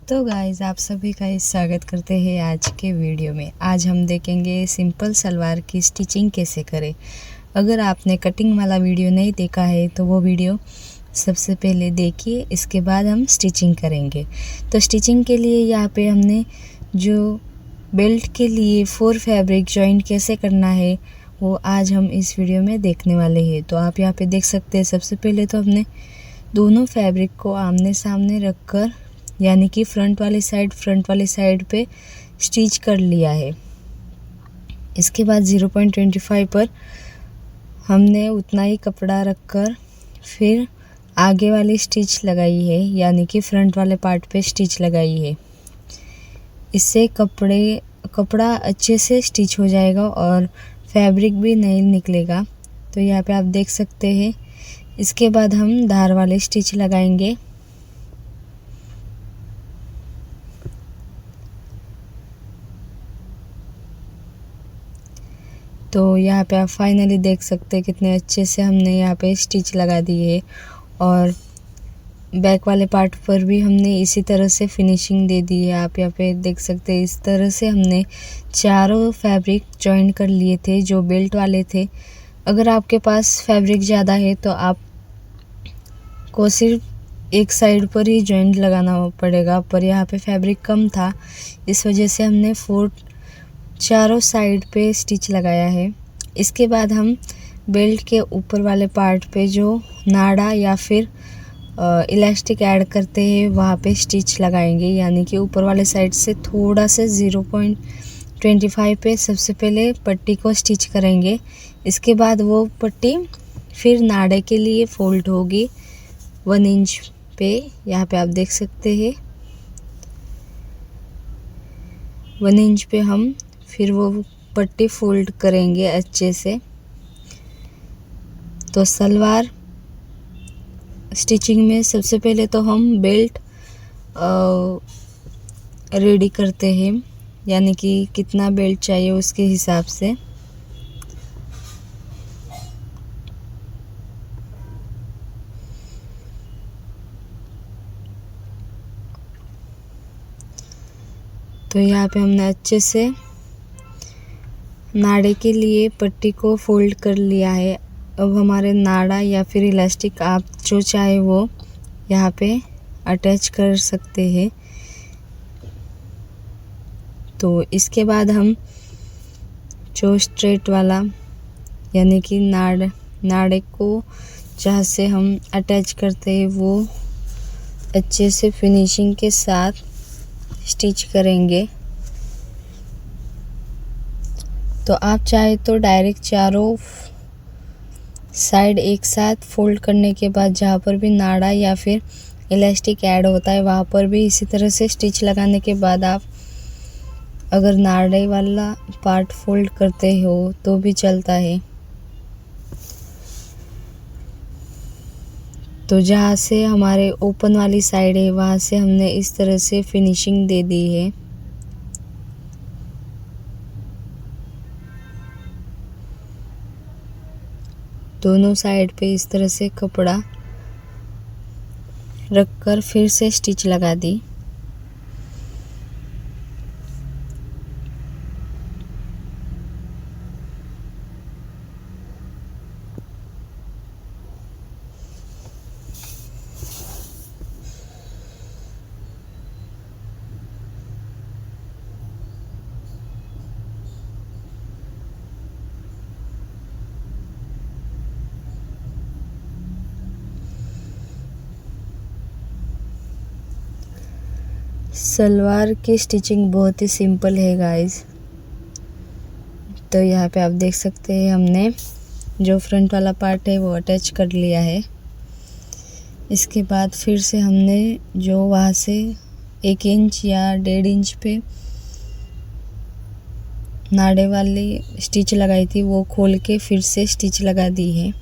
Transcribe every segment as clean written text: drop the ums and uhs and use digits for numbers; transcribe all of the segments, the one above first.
तो गाइस आप सभी का स्वागत करते हैं आज के वीडियो में। आज हम देखेंगे सिंपल सलवार की स्टिचिंग कैसे करें। अगर आपने कटिंग वाला वीडियो नहीं देखा है तो वो वीडियो सबसे पहले देखिए, इसके बाद हम स्टिचिंग करेंगे। तो स्टिचिंग के लिए यहाँ पे हमने जो बेल्ट के लिए 4 फैब्रिक जॉइंट कैसे करना है वो आज हम इस वीडियो में देखने वाले हैं। तो आप यहाँ पे देख सकते हैं, सबसे पहले तो हमने दोनों फैब्रिक को आमने सामने रखकर यानी कि फ्रंट वाली साइड पे स्टिच कर लिया है। इसके बाद 0.25 पर हमने उतना ही कपड़ा रखकर फिर आगे वाली स्टिच लगाई है, यानी कि फ्रंट वाले पार्ट पे स्टिच लगाई है। इससे कपड़ा अच्छे से स्टिच हो जाएगा और फैब्रिक भी नहीं निकलेगा। तो यहाँ पे आप देख सकते हैं। इसके बाद हम धार वाले स्टिच लगाएंगे। तो यहाँ पे आप फाइनली देख सकते हैं कितने अच्छे से हमने यहाँ पे स्टिच लगा दिए है और बैक वाले पार्ट पर भी हमने इसी तरह से फिनिशिंग दे दी है। आप यहाँ पे देख सकते हैं, इस तरह से हमने चारों फैब्रिक जॉइन कर लिए थे जो बेल्ट वाले थे। अगर आपके पास फैब्रिक ज़्यादा है तो आप को सिर्फ एक साइड पर ही जॉइंट लगाना पड़ेगा, पर यहाँ पे फैब्रिक कम था, इस वजह से हमने चारों साइड पे स्टिच लगाया है। इसके बाद हम बेल्ट के ऊपर वाले पार्ट पे जो नाड़ा या फिर इलास्टिक ऐड करते हैं वहाँ पे स्टिच लगाएंगे, यानी कि ऊपर वाले साइड से थोड़ा सा 0.25 पे सबसे पहले पट्टी को स्टिच करेंगे। इसके बाद वो पट्टी फिर नाड़े के लिए फोल्ड होगी 1 इंच पे। यहाँ पे आप देख सकते हैं 1 इंच पे हम फिर वो पट्टी फोल्ड करेंगे अच्छे से। तो सलवार स्टिचिंग में सबसे पहले तो हम बेल्ट रेडी करते हैं, यानी कि कितना बेल्ट चाहिए उसके हिसाब से। तो यहाँ पे हमने अच्छे से नाड़े के लिए पट्टी को फोल्ड कर लिया है। अब हमारे नाड़ा या फिर इलास्टिक आप जो चाहे वो यहाँ पे अटैच कर सकते हैं। तो इसके बाद हम जो स्ट्रेट वाला यानी कि नाड़े को जहाँ से हम अटैच करते हैं वो अच्छे से फिनिशिंग के साथ स्टिच करेंगे। तो आप चाहे तो डायरेक्ट चारों साइड एक साथ फोल्ड करने के बाद जहाँ पर भी नाड़ा या फिर इलास्टिक ऐड होता है वहाँ पर भी इसी तरह से स्टिच लगाने के बाद आप अगर नाड़े वाला पार्ट फोल्ड करते हो तो भी चलता है। तो जहाँ से हमारे ओपन वाली साइड है वहाँ से हमने इस तरह से फिनिशिंग दे दी है। दोनों साइड पे इस तरह से कपड़ा रखकर फिर से स्टिच लगा दी। सलवार की स्टिचिंग बहुत ही सिंपल है गाइस। तो यहाँ पे आप देख सकते हैं हमने जो फ्रंट वाला पार्ट है वो अटैच कर लिया है। इसके बाद फिर से हमने जो वहाँ से 1 इंच या 1.5 इंच पे नाड़े वाली स्टिच लगाई थी वो खोल के फिर से स्टिच लगा दी है।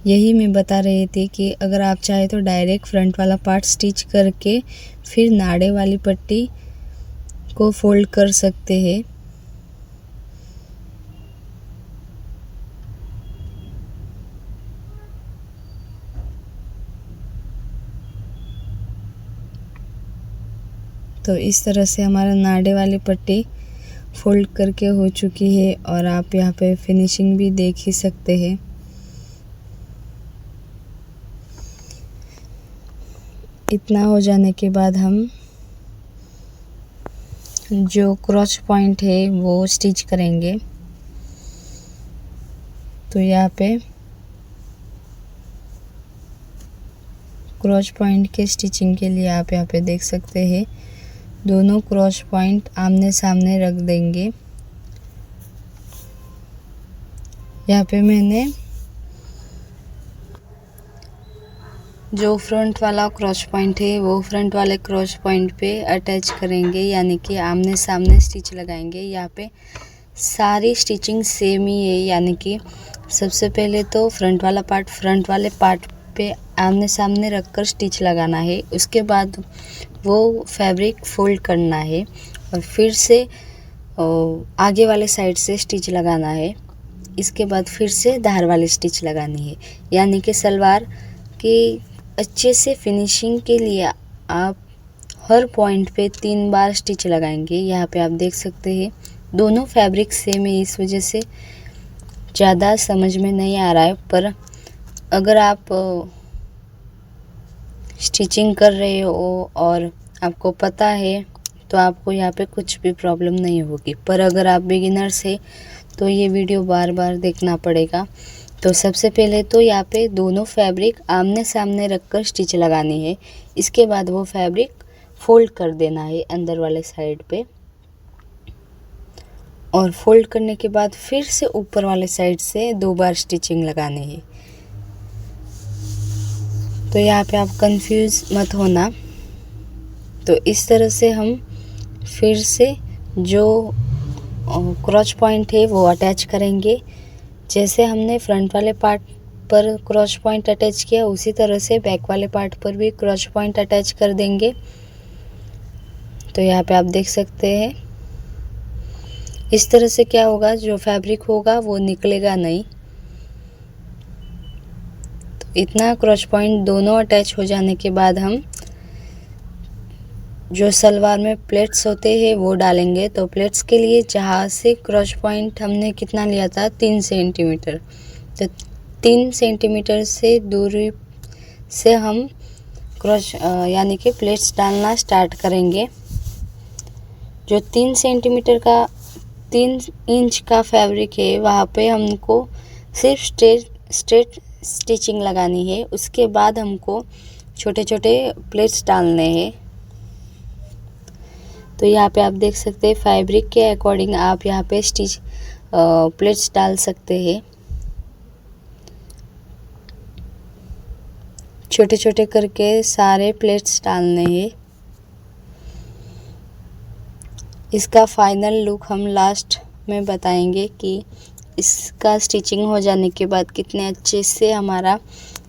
यही मैं बता रही थी कि अगर आप चाहे तो डायरेक्ट फ्रंट वाला पार्ट स्टिच करके फिर नाड़े वाली पट्टी को फोल्ड कर सकते हैं। तो इस तरह से हमारा नाड़े वाली पट्टी फोल्ड करके हो चुकी है और आप यहाँ पे फिनिशिंग भी देख ही सकते हैं। इतना हो जाने के बाद हम जो क्रॉच पॉइंट है वो स्टिच करेंगे। तो यहाँ पे क्रॉच पॉइंट के स्टिचिंग के लिए आप यहाँ पे देख सकते हैं दोनों क्रॉच पॉइंट आमने सामने रख देंगे। यहाँ पे मैंने जो फ्रंट वाला क्रॉच पॉइंट है वो फ्रंट वाले क्रॉच पॉइंट पे अटैच करेंगे, यानी कि आमने सामने स्टिच लगाएंगे। यहाँ पे सारी स्टिचिंग सेम ही है, यानी कि सबसे पहले तो फ्रंट वाले पार्ट पे आमने सामने रखकर स्टिच लगाना है। उसके बाद वो फैब्रिक फोल्ड करना है और फिर से आगे वाले साइड से स्टिच लगाना है। इसके बाद फिर से धार वाली स्टिच लगानी है, यानी कि सलवार की अच्छे से फिनिशिंग के लिए आप हर पॉइंट पे 3 बार स्टिच लगाएंगे। यहाँ पे आप देख सकते हैं दोनों फैब्रिक सेम है, इस वजह से ज़्यादा समझ में नहीं आ रहा है। पर अगर आप स्टिचिंग कर रहे हो और आपको पता है तो आपको यहाँ पे कुछ भी प्रॉब्लम नहीं होगी। पर अगर आप बिगिनर्स है तो ये वीडियो बार बार देखना पड़ेगा। तो सबसे पहले तो यहाँ पे दोनों फैब्रिक आमने सामने रखकर स्टिच लगानी है। इसके बाद वो फैब्रिक फोल्ड कर देना है अंदर वाले साइड पे, और फोल्ड करने के बाद फिर से ऊपर वाले साइड से 2 बार स्टिचिंग लगानी है। तो यहाँ पे आप कंफ्यूज मत होना। तो इस तरह से हम फिर से जो क्रॉच पॉइंट है वो अटैच करेंगे। जैसे हमने फ्रंट वाले पार्ट पर क्रॉच पॉइंट अटैच किया, उसी तरह से बैक वाले पार्ट पर भी क्रॉच पॉइंट अटैच कर देंगे। तो यहाँ पे आप देख सकते हैं इस तरह से क्या होगा, जो फैब्रिक होगा वो निकलेगा नहीं। तो इतना क्रॉच पॉइंट दोनों अटैच हो जाने के बाद हम जो सलवार में प्लेट्स होते हैं वो डालेंगे। तो प्लेट्स के लिए जहाँ से क्रॉच पॉइंट हमने कितना लिया था 3 सेंटीमीटर, तो 3 सेंटीमीटर से दूरी से हम क्रॉच यानी कि प्लेट्स डालना स्टार्ट करेंगे। जो 3 सेंटीमीटर का 3 इंच का फैब्रिक है वहाँ पे हमको सिर्फ स्ट्रेट स्टिचिंग लगानी है। उसके बाद हमको छोटे छोटे प्लेट्स डालने हैं। तो यहाँ पे आप देख सकते हैं फैब्रिक के अकॉर्डिंग आप यहाँ पे प्लेट्स डाल सकते हैं। छोटे छोटे करके सारे प्लेट्स डालने हैं। इसका फाइनल लुक हम लास्ट में बताएंगे कि इसका स्टिचिंग हो जाने के बाद कितने अच्छे से हमारा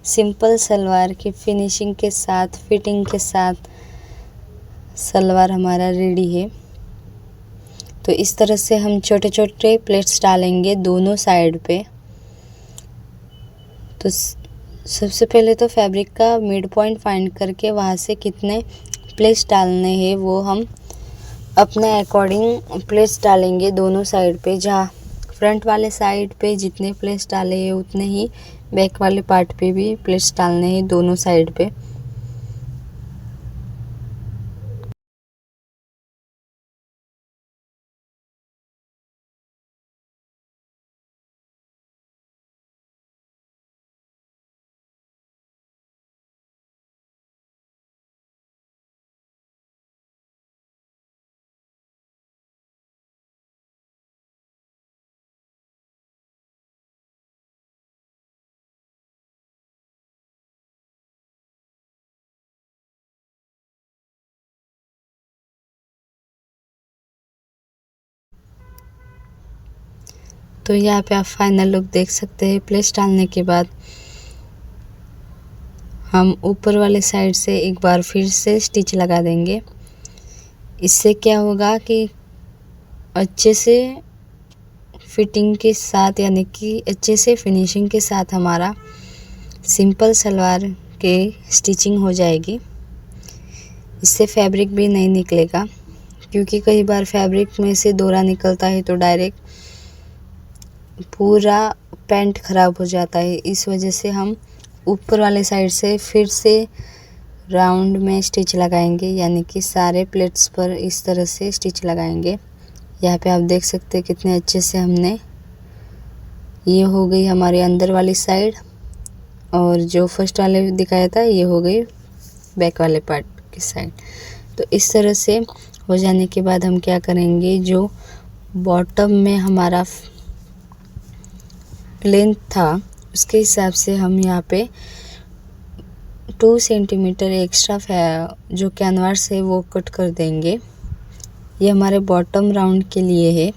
सिंपल सलवार की फिनिशिंग के साथ, फिटिंग के साथ सलवार हमारा रेडी है। तो इस तरह से हम छोटे छोटे प्लेट्स डालेंगे दोनों साइड पे। तो सबसे पहले तो फैब्रिक का मिड पॉइंट फाइंड करके वहाँ से कितने प्लेट्स डालने हैं वो हम अपने अकॉर्डिंग प्लेट्स डालेंगे दोनों साइड पे। जहाँ फ्रंट वाले साइड पे जितने प्लेट्स डाले हैं उतने ही बैक वाले पार्ट पे भी प्लेट्स डालने हैं दोनों साइड पे। तो यहाँ पे आप फाइनल लुक देख सकते हैं। प्लेट्स डालने के बाद हम ऊपर वाले साइड से एक बार फिर से स्टिच लगा देंगे। इससे क्या होगा कि अच्छे से फिटिंग के साथ, यानी कि अच्छे से फिनिशिंग के साथ हमारा सिंपल सलवार के स्टिचिंग हो जाएगी। इससे फैब्रिक भी नहीं निकलेगा, क्योंकि कई बार फैब्रिक में से डोरा निकलता है तो डायरेक्ट पूरा पैंट ख़राब हो जाता है। इस वजह से हम ऊपर वाले साइड से फिर से राउंड में स्टिच लगाएंगे, यानी कि सारे प्लेट्स पर इस तरह से स्टिच लगाएंगे। यहाँ पे आप देख सकते हैं कितने अच्छे से हमने, ये हो गई हमारी अंदर वाली साइड, और जो फर्स्ट वाले दिखाया था ये हो गई बैक वाले पार्ट की साइड। तो इस तरह से हो जाने के बाद हम क्या करेंगे, जो बॉटम में हमारा लेंथ था उसके हिसाब से हम यहाँ पे 2 सेंटीमीटर एक्स्ट्रा जो कैनवास है वो कट कर देंगे। ये हमारे बॉटम राउंड के लिए है।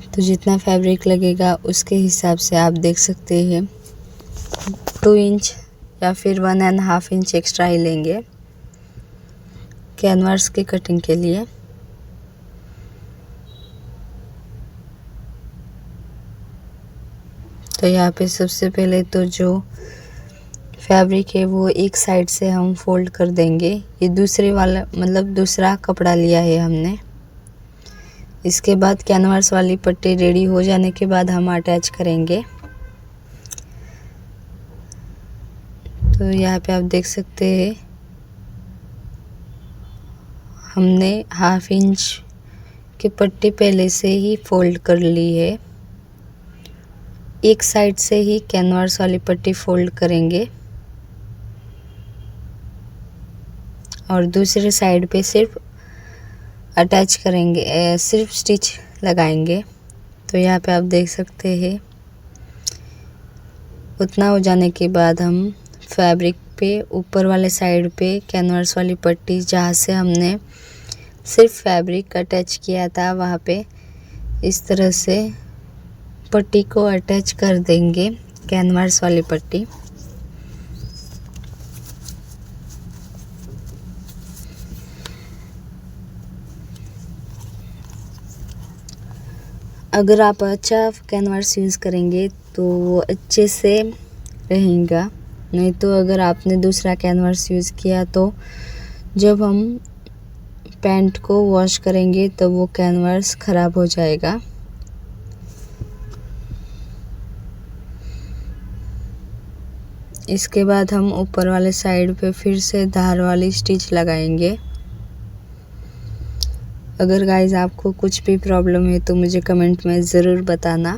तो जितना फैब्रिक लगेगा उसके हिसाब से आप देख सकते हैं 2 इंच या फिर 1.5 इंच एक्स्ट्रा ही लेंगे कैनवास की कटिंग के लिए। तो यहाँ पे सबसे पहले तो जो फैब्रिक है वो एक साइड से हम फोल्ड कर देंगे। ये दूसरे वाला मतलब दूसरा कपड़ा लिया है हमने। इसके बाद कैनवास वाली पट्टी रेडी हो जाने के बाद हम अटैच करेंगे। तो यहाँ पे आप देख सकते हैं हमने 1/2 इंच की पट्टी पहले से ही फोल्ड कर ली है। एक साइड से ही कैनवास वाली पट्टी फोल्ड करेंगे और दूसरे साइड पे सिर्फ अटैच करेंगे, सिर्फ स्टिच लगाएंगे। तो यहाँ पे आप देख सकते हैं उतना हो जाने के बाद हम फैब्रिक पे ऊपर वाले साइड पे कैनवास वाली पट्टी जहाँ से हमने सिर्फ फैब्रिक अटैच किया था वहाँ पे इस तरह से पट्टी को अटैच कर देंगे, कैनवास वाली पट्टी। अगर आप अच्छा कैनवास यूज़ करेंगे तो वो अच्छे से रहेगा, नहीं तो अगर आपने दूसरा कैनवास यूज़ किया तो जब हम पैंट को वॉश करेंगे तो वो कैनवास ख़राब हो जाएगा। इसके बाद हम ऊपर वाले साइड पे फिर से धार वाली स्टिच लगाएंगे। अगर गाइस आपको कुछ भी प्रॉब्लम है तो मुझे कमेंट में ज़रूर बताना।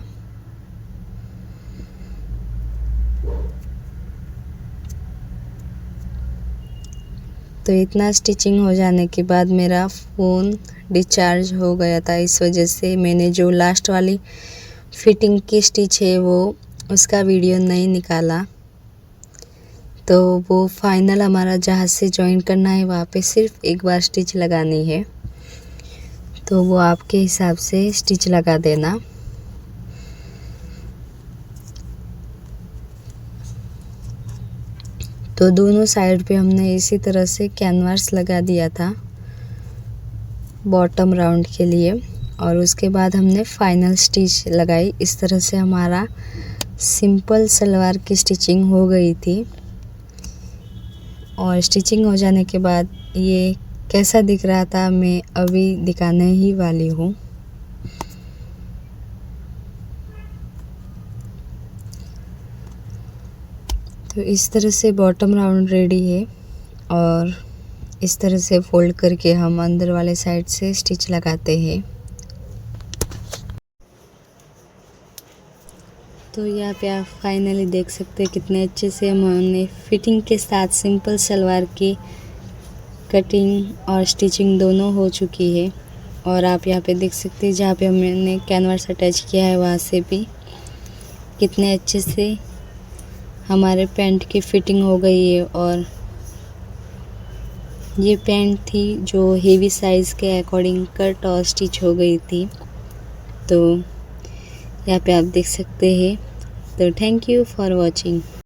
तो इतना स्टिचिंग हो जाने के बाद मेरा फ़ोन डिस्चार्ज हो गया था, इस वजह से मैंने जो लास्ट वाली फिटिंग की स्टिच है वो उसका वीडियो नहीं निकाला। तो वो फाइनल हमारा जहाँ से जॉइन करना है वहाँ पे सिर्फ एक बार स्टिच लगानी है, तो वो आपके हिसाब से स्टिच लगा देना। तो दोनों साइड पे हमने इसी तरह से कैनवास लगा दिया था बॉटम राउंड के लिए, और उसके बाद हमने फाइनल स्टिच लगाई। इस तरह से हमारा सिंपल सलवार की स्टिचिंग हो गई थी। और स्टिचिंग हो जाने के बाद ये कैसा दिख रहा था मैं अभी दिखाने ही वाली हूँ। तो इस तरह से बॉटम राउंड रेडी है, और इस तरह से फोल्ड करके हम अंदर वाले साइड से स्टिच लगाते हैं। तो यहाँ पे आप फाइनली देख सकते हैं कितने अच्छे से हमने फिटिंग के साथ सिंपल सलवार की कटिंग और स्टिचिंग दोनों हो चुकी है। और आप यहाँ पे देख सकते हैं जहाँ पे हमने कैनवास अटैच किया है वहाँ से भी कितने अच्छे से हमारे पैंट की फिटिंग हो गई है। और ये पैंट थी जो हेवी साइज़ के अकॉर्डिंग कट और स्टिच हो गई थी। तो यहाँ पे आप देख सकते हैं। तो थैंक यू फॉर वॉचिंग।